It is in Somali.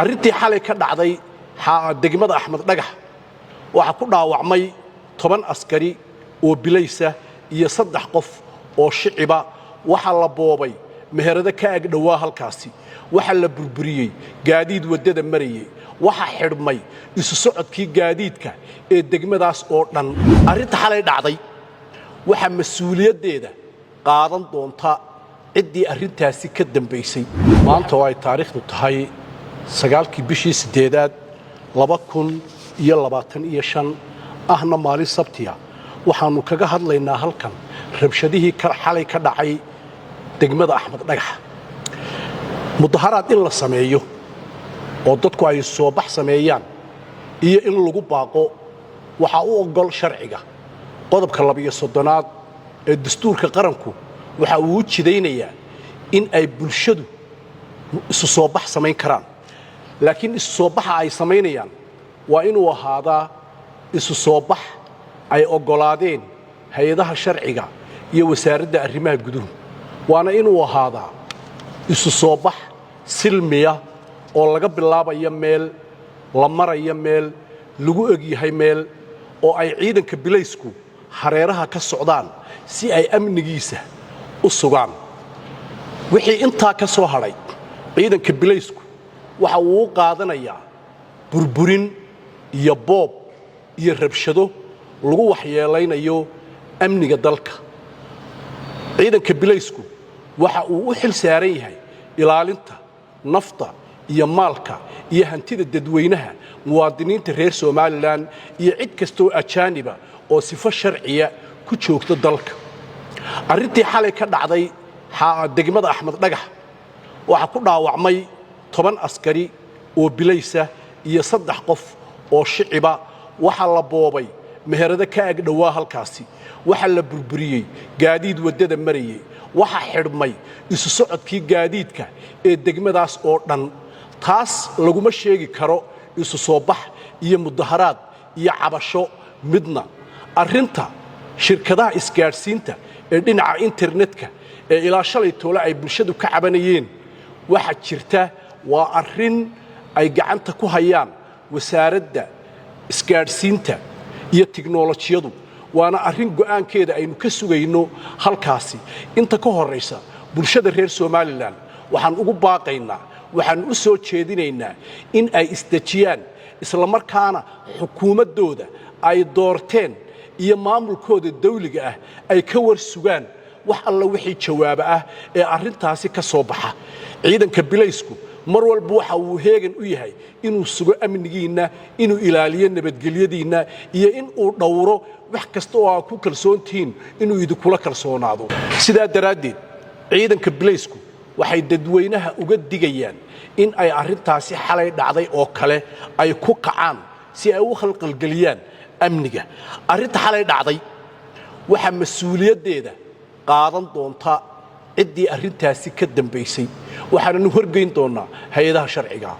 arrintii xalay ka dhacday degmada Axmed Dhagax waxa ku dhaawacmay 10 askari oo bilaysa iyo 3 qof oo shiciba waxa la boobay meherada ka ag dhawaa halkaasi waxa la burburiyay gaadiid wadada marayay waxa xidhmay isu socodkii gaadiidka ee degmadaas oo dhan arrinta xalay dhacday waxa mas'uuliyadeeda qaadan doonta ciddii arrintaasi ka dambeysay maanta way taariikhdu tahay 9 bishii 8 2025 ahna maalin sabtiya waxaanu kaga hadlaynaa halkan rabshadihii xalay ka dhacay degmada Axmed Dhagax mudaharaad in la sameeyo oo dadku ay soo bax sameeyaan iyo in lagu baaqo waxa uu ogol sharciga qodobka 12aad ee dastuurka qaranku waxa uu jidaynayaa in ay bulshadu isu soo bax sameyn karaan laakiin isu soo baxa ay sameynayaan waa inuu ahaadaa isu soo bax ay ogolaadeen hay'adaha sharciga iyo wasaaradda arrimaha guduhu waana inuu ahaadaa isu soo bax silmiya oo laga bilaabayo meel la marayo meel lagu ogyahay meel oo ay ciidanka bilaysku hareeraha ka socdaan si ay amnigiisa u sugaan wixii intaa ka soo haray ciidanka bilaysku waxa uu qaadanayaa burburin iyo boob iyo rabshado lagu waxyeelaynayo amniga dalka ciidanka bilaysku waxa uu u xil saaran yahay ilaalinta nafta iyo maalka iyo hantida dadweynaha muwaadiniinta reer Soomaaliland iyo cid kasta oo ajaaniba oo sifo sharciya ku joogta dalka arrintii xalay ka dhacday degmada Axmed Dhagax waxa ku dhaawacmay 10 askari oo bilaysa iyo 3 qof oo shiciba waxa la boobay meherada ka ag dhawaa halkaasi waxa la burburiyay gaadiid wadada marayay waxa xidhmay isu socodkii gaadiidka ee degmadaas oo dhan taas laguma sheegi karo isu soo bax iyo mudaharaad iyo cabasho midna arrinta shirkadaha isgaarsiinta ee dhinaca internetka ee ilaa shalay toole ay bulshadu ka cabanayeen waxa jirta waa arrin ay gacanta ku hayaan wasaaradda isgaarsiinta iyo tiknoolajiyadu waana arrin go'aankeeda aynu ka sugayno halkaasi inta ka horeysa bulshada reer Soomaaliland waxaan ugu baaqaynaa waxaan u soo jeedinaynaa in ay isdajiyaan isla markaana xukuumadooda ay doorteen iyo maamulkooda dawliga ah ay ka warsugaan wax alla wixii jawaab ah ee arrintaasi ka soo baxa ciidanka bilaysku mar walba waxa uu heegan u yahay inuu sugo amnigiina inuu ilaaliyo nabadgelyadiina iyo in uu dhowro wax kasta oo aad ku kalsoontiin inuu idinkula kalsoonaado sidaa daraadeed ciidanka bilaysku waxay dadweynaha uga digayaan in ay arrintaasi xalay dhacday oo kale ay ku kacaan si ay u khalqalgeliyaan amniga arrinta xalay dhacday waxa mas'uuliyadeeda qaadan doonta ciddii arrintaasi ka dambeysay waxaanu horgeyn doonaa hay'adaha sharciga